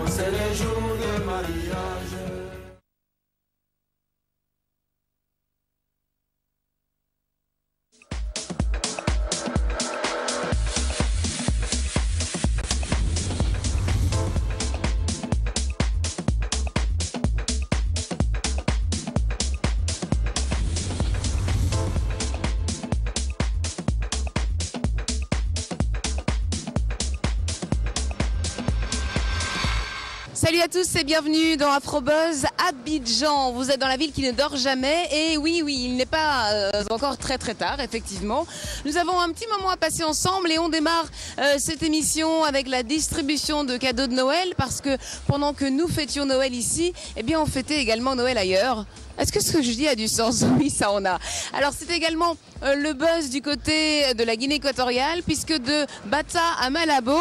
c'est le jour de mariage. Salut à tous et bienvenue dans Afrobuzz Abidjan. Vous êtes dans la ville qui ne dort jamais et oui, il n'est pas encore très tard, effectivement. Nous avons un petit moment à passer ensemble et on démarre cette émission avec la distribution de cadeaux de Noël parce que pendant que nous fêtions Noël ici, eh bien on fêtait également Noël ailleurs. Est-ce que ce que je dis a du sens? Oui, ça en a. Alors c'est également le buzz du côté de la Guinée équatoriale puisque de Bata à Malabo,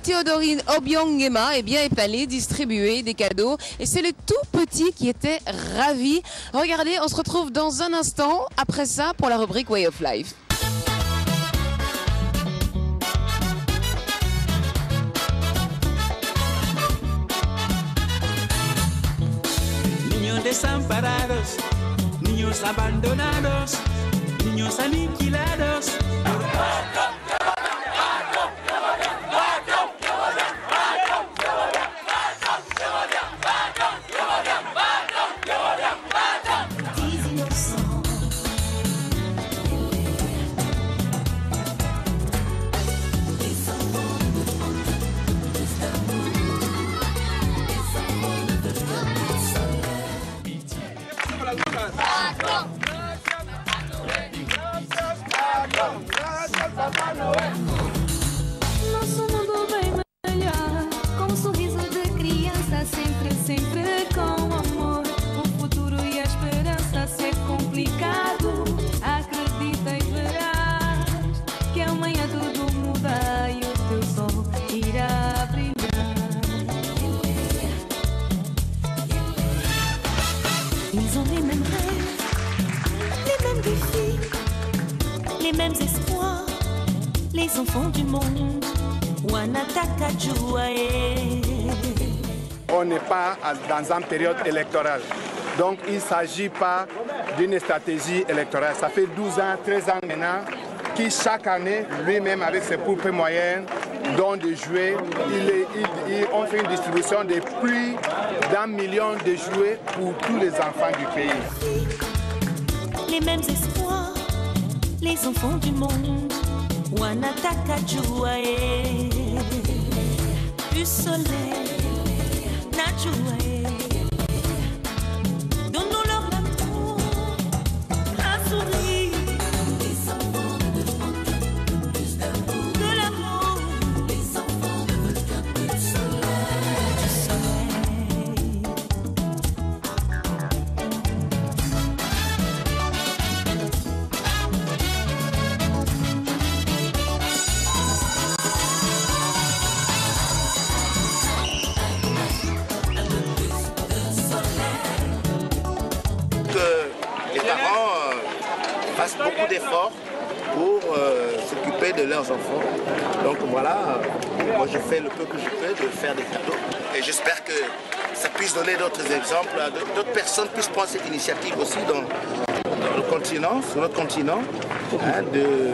Théodorine Obiangema est allée distribuer des cadeaux et c'est le tout petit qui était ravi. Regardez, on se retrouve dans un instant après ça pour la rubrique Way of Life. Desamparados, niños abandonados, niños aniquilados. Nosso mundo bem melhor, com um sorriso de criança, sempre com amor. O futuro e a esperança ser complicado, acredita e verás que amanhã tudo muda e o teu sol irá brilhar. Ils ont les mêmes rêves, les mêmes défis, les mêmes espoirs. Les enfants du monde, wanataka jua. On n'est pas dans une période électorale. Donc il ne s'agit pas d'une stratégie électorale. Ça fait 12 ans, 13 ans maintenant, qui chaque année, lui-même avec ses propres moyens, donne des jouets. On fait une distribution de plus d'1 million de jouets pour tous les enfants du pays. Les mêmes espoirs, les enfants du monde. Wanataka jua du soleil, na jua. Donnons leur l'amour, un sourire, les enfants ne demandent plus d'amour, de l'amour, les enfants ne veulent qu'un peu de soleil, du soleil. Fassent beaucoup d'efforts pour s'occuper de leurs enfants. Donc voilà, moi je fais le peu que je peux de faire des cadeaux. Et j'espère que ça puisse donner d'autres exemples, d'autres personnes puissent prendre cette initiative aussi dans le continent, sur notre continent, hein, de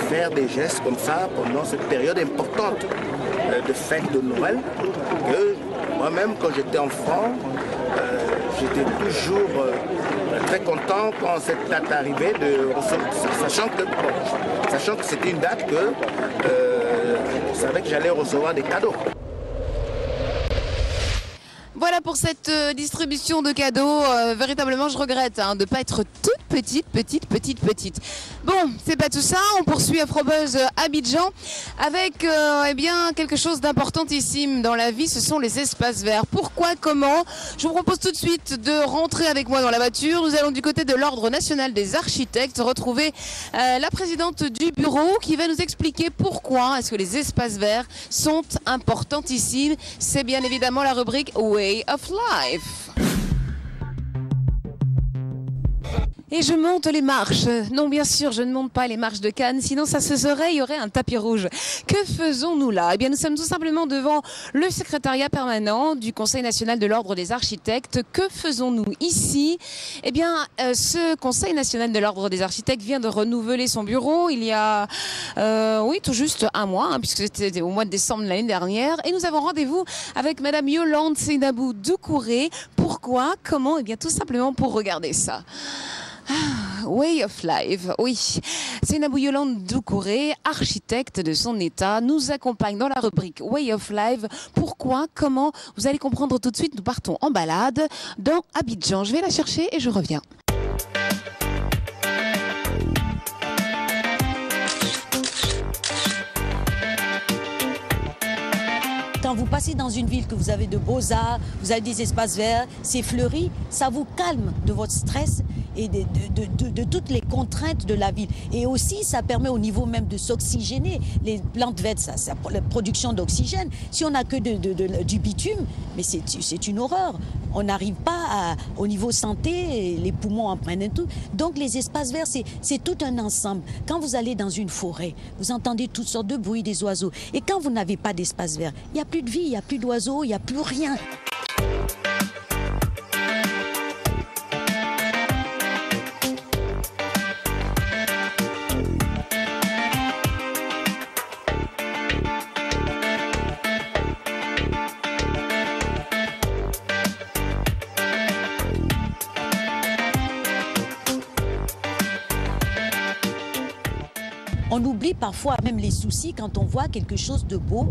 faire des gestes comme ça pendant cette période importante de fête de Noël. Que moi-même, quand j'étais enfant, j'étais toujours très content quand cette date arrivait, sachant que c'était une date que je savais que j'allais recevoir des cadeaux. Voilà pour cette distribution de cadeaux. Véritablement, je regrette de ne pas être toute petite. Bon, c'est pas tout ça. On poursuit Afrobuzz Abidjan avec eh bien quelque chose d'importantissime dans la vie. Ce sont les espaces verts. Pourquoi, comment? Je vous propose tout de suite de rentrer avec moi dans la voiture. Nous allons du côté de l'Ordre national des architectes retrouver la présidente du bureau qui va nous expliquer pourquoi est-ce que les espaces verts sont importantissimes. C'est bien évidemment la rubrique Way of Life. Et je monte les marches. Non, bien sûr, je ne monte pas les marches de Cannes, sinon ça se saurait, il y aurait un tapis rouge. Que faisons-nous là? Eh bien, nous sommes tout simplement devant le secrétariat permanent du Conseil national de l'Ordre des architectes. Que faisons-nous ici? Eh bien, ce Conseil national de l'Ordre des architectes vient de renouveler son bureau il y a, oui, tout juste un mois, hein, puisque c'était au mois de décembre de l'année dernière. Et nous avons rendez-vous avec Madame Yolande Seynabou Doucouré. Pourquoi? Comment? Eh bien, tout simplement pour regarder ça. Way of Life, oui. Seynabou Yolande Doucouré, architecte de son état, nous accompagne dans la rubrique Way of Life. Pourquoi? Comment? Vous allez comprendre tout de suite. Nous partons en balade dans Abidjan. Je vais la chercher et je reviens. Quand vous passez dans une ville, que vous avez de beaux arts, vous avez des espaces verts, c'est fleuri, ça vous calme de votre stress et de toutes les contraintes de la ville. Et aussi, ça permet au niveau même de s'oxygéner. Les plantes vertes, ça la production d'oxygène. Si on n'a que du bitume, mais c'est une horreur. On n'arrive pas au niveau santé, les poumons en prennent et tout. Donc les espaces verts, c'est tout un ensemble. Quand vous allez dans une forêt, vous entendez toutes sortes de bruits des oiseaux. Et quand vous n'avez pas d'espace vert, il n'y a plus de vie, il n'y a plus d'oiseaux, il n'y a plus rien. On oublie parfois même les soucis quand on voit quelque chose de beau.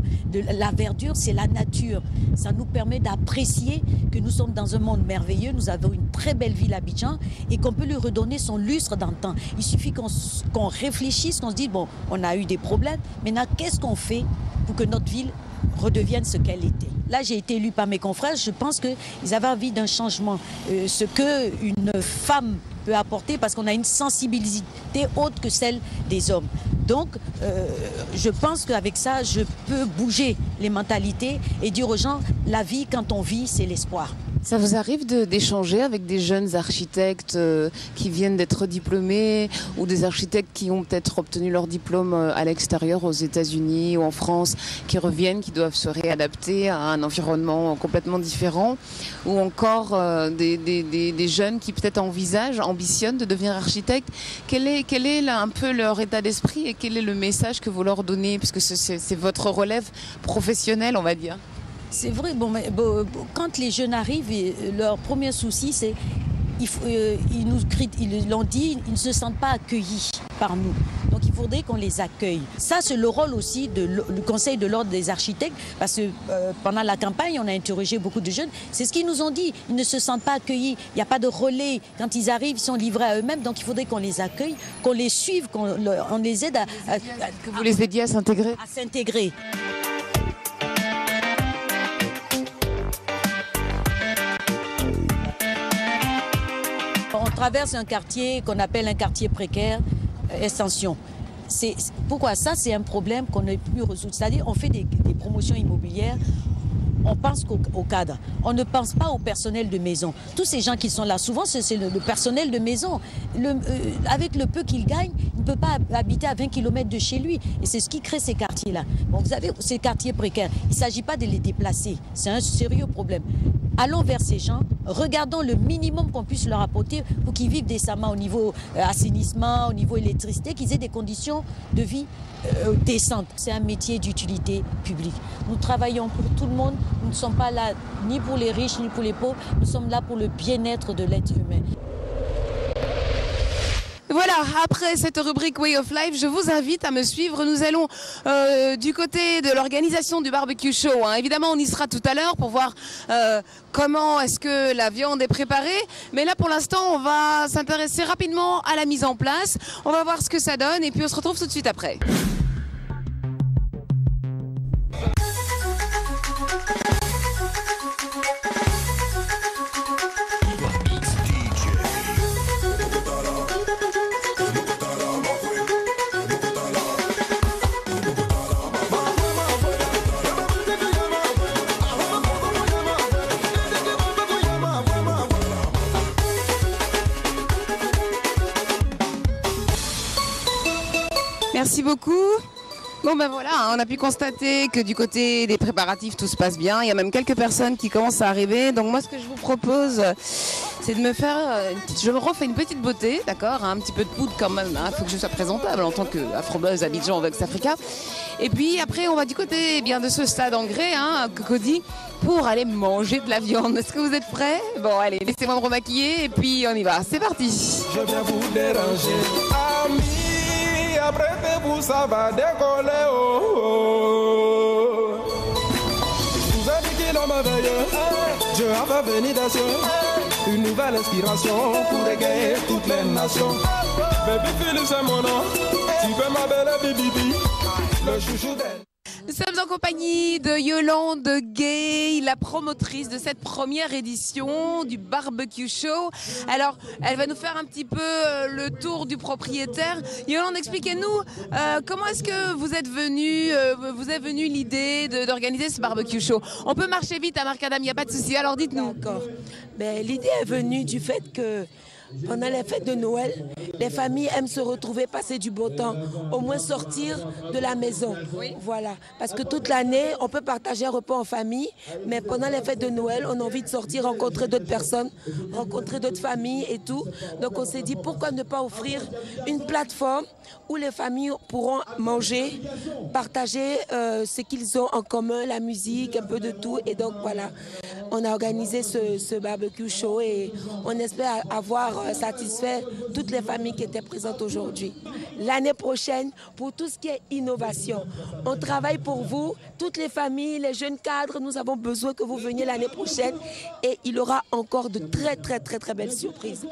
La verdure, c'est la nature. Ça nous permet d'apprécier que nous sommes dans un monde merveilleux. Nous avons une très belle ville Abidjan et qu'on peut lui redonner son lustre dans le temps. Il suffit qu'on réfléchisse, qu'on se dise, bon, on a eu des problèmes. Maintenant, qu'est-ce qu'on fait pour que notre ville redevienne ce qu'elle était? Là, j'ai été élue par mes confrères. Je pense qu'ils avaient envie d'un changement. Ce qu'une femme peut apporter, parce qu'on a une sensibilité autre que celle des hommes. Donc, je pense qu'avec ça, je peux bouger les mentalités et dire aux gens, la vie, quand on vit, c'est l'espoir. Ça vous arrive d'échanger avec des jeunes architectes qui viennent d'être diplômés ou des architectes qui ont peut-être obtenu leur diplôme à l'extérieur, aux États-Unis ou en France, qui reviennent, qui doivent se réadapter à un environnement complètement différent, ou encore des jeunes qui peut-être ambitionnent de devenir architectes? Quel est là, un peu leur état d'esprit et quel est le message que vous leur donnez, puisque c'est votre relève professionnelle, on va dire? C'est vrai, quand les jeunes arrivent, leur premier souci, c'est ils l'ont dit, ils ne se sentent pas accueillis par nous. Donc il faudrait qu'on les accueille. Ça, c'est le rôle aussi du Conseil de l'Ordre des architectes, parce que pendant la campagne, on a interrogé beaucoup de jeunes. C'est ce qu'ils nous ont dit. Ils ne se sentent pas accueillis. Il n'y a pas de relais. Quand ils arrivent, ils sont livrés à eux-mêmes. Donc il faudrait qu'on les accueille, qu'on les suive, qu'on les aide que vous les aidiez à s'intégrer. À s'intégrer. On traverse un quartier qu'on appelle un quartier précaire, extension. Pourquoi ça, c'est un problème qu'on ne peut plus résoudre. C'est-à-dire on fait des promotions immobilières, on pense qu'au cadre. On ne pense pas au personnel de maison. Tous ces gens qui sont là, souvent, c'est le personnel de maison. Avec le peu qu'il gagne, il ne peut pas habiter à 20 km de chez lui. Et c'est ce qui crée ces quartiers-là. Bon, vous avez ces quartiers précaires. Il ne s'agit pas de les déplacer. C'est un sérieux problème. Allons vers ces gens, regardons le minimum qu'on puisse leur apporter pour qu'ils vivent décemment au niveau assainissement, au niveau électricité, qu'ils aient des conditions de vie décentes. C'est un métier d'utilité publique. Nous travaillons pour tout le monde. Nous ne sommes pas là ni pour les riches ni pour les pauvres. Nous sommes là pour le bien-être de l'être humain. Voilà, après cette rubrique Way of Life, je vous invite à me suivre. Nous allons du côté de l'organisation du barbecue show. Hein. Évidemment, on y sera tout à l'heure pour voir comment est-ce que la viande est préparée. Mais là, pour l'instant, on va s'intéresser rapidement à la mise en place. On va voir ce que ça donne et puis on se retrouve tout de suite après. Merci beaucoup. Bon ben voilà, on a pu constater que du côté des préparatifs tout se passe bien. Il y a même quelques personnes qui commencent à arriver. Donc moi ce que je vous propose, c'est de me faire, je me refais une petite beauté, d'accord, un petit peu de poudre quand même. Il faut que je sois présentable en tant qu'Afrobuzz Abidjan Vox Africa. Et puis après on va du côté bien de ce stade en grès, Cocody, pour aller manger de la viande. Est-ce que vous êtes prêts? Bon allez, laissez-moi me remaquiller et puis on y va. C'est parti. Je viens vous déranger, amis. Apprêtez-vous, ça va décoller. Oh, oh. Vous avez dit l'homme veilleux, Dieu a fait venir des cieux, une nouvelle inspiration pour égayer toutes les nations. Baby Philippe, c'est mon nom, tu peux m'appeler Bibi, le chouchou d'elle. Nous sommes en compagnie de Yolande Gay, la promotrice de cette première édition du Barbecue Show. Alors, elle va nous faire un petit peu le tour du propriétaire. Yolande, expliquez-nous comment est-ce que vous êtes venue l'idée d'organiser ce Barbecue Show. On peut marcher vite à Marcadam, il n'y a pas de souci. Alors dites-nous. D'accord. L'idée est venue du fait que pendant les fêtes de Noël, les familles aiment se retrouver, passer du beau temps, au moins sortir de la maison. Oui. Voilà. Parce que toute l'année, on peut partager un repas en famille, mais pendant les fêtes de Noël, on a envie de sortir, rencontrer d'autres personnes, rencontrer d'autres familles et tout. Donc on s'est dit, pourquoi ne pas offrir une plateforme où les familles pourront manger, partager ce qu'ils ont en commun, la musique, un peu de tout. Et donc voilà, on a organisé ce barbecue show et on espère avoir satisfait toutes les familles qui étaient présentes aujourd'hui. L'année prochaine, pour tout ce qui est innovation, on travaille pour vous, toutes les familles, les jeunes cadres, nous avons besoin que vous veniez l'année prochaine et il y aura encore de très belles surprises.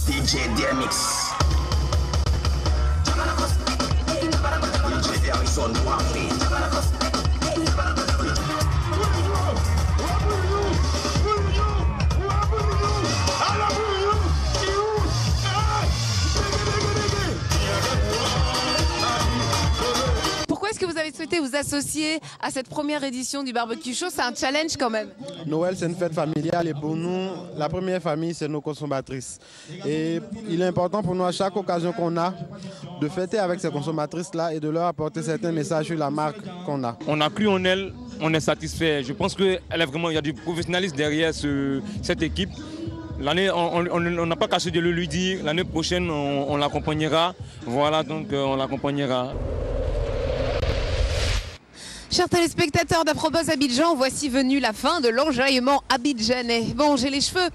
DJ DMX DJ Harrison Wafri. Pourquoi est-ce que vous avez souhaité vous associer à cette première édition du Barbecue Show? C'est un challenge quand même. Noël, c'est une fête familiale et pour nous, la première famille, c'est nos consommatrices. Et il est important pour nous, à chaque occasion qu'on a, de fêter avec ces consommatrices-là et de leur apporter certains messages sur la marque qu'on a. On a cru en elle, on est satisfait. Je pense qu'il y a du professionnalisme derrière cette équipe. L'année, on n'a pas caché de le lui dire. L'année prochaine, on l'accompagnera. Voilà, donc on l'accompagnera. Chers téléspectateurs d'Afrobuzz Abidjan, voici venue la fin de l'enjaillement abidjanais. Bon, j'ai les cheveux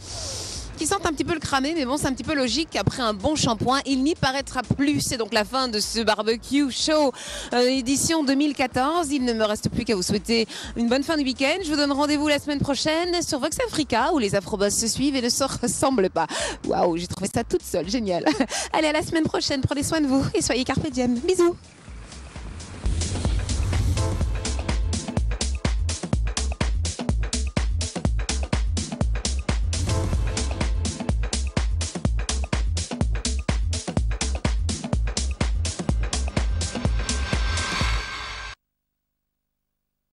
qui sentent un petit peu le cramé, mais bon, c'est un petit peu logique. Après un bon shampoing, il n'y paraîtra plus. C'est donc la fin de ce Barbecue Show édition 2014. Il ne me reste plus qu'à vous souhaiter une bonne fin de week-end. Je vous donne rendez-vous la semaine prochaine sur Vox Africa, où les Afrobuzz se suivent et ne se ressemblent pas. Waouh, j'ai trouvé ça toute seule, génial. Allez, à la semaine prochaine, prenez soin de vous et soyez carpe diem. Bisous.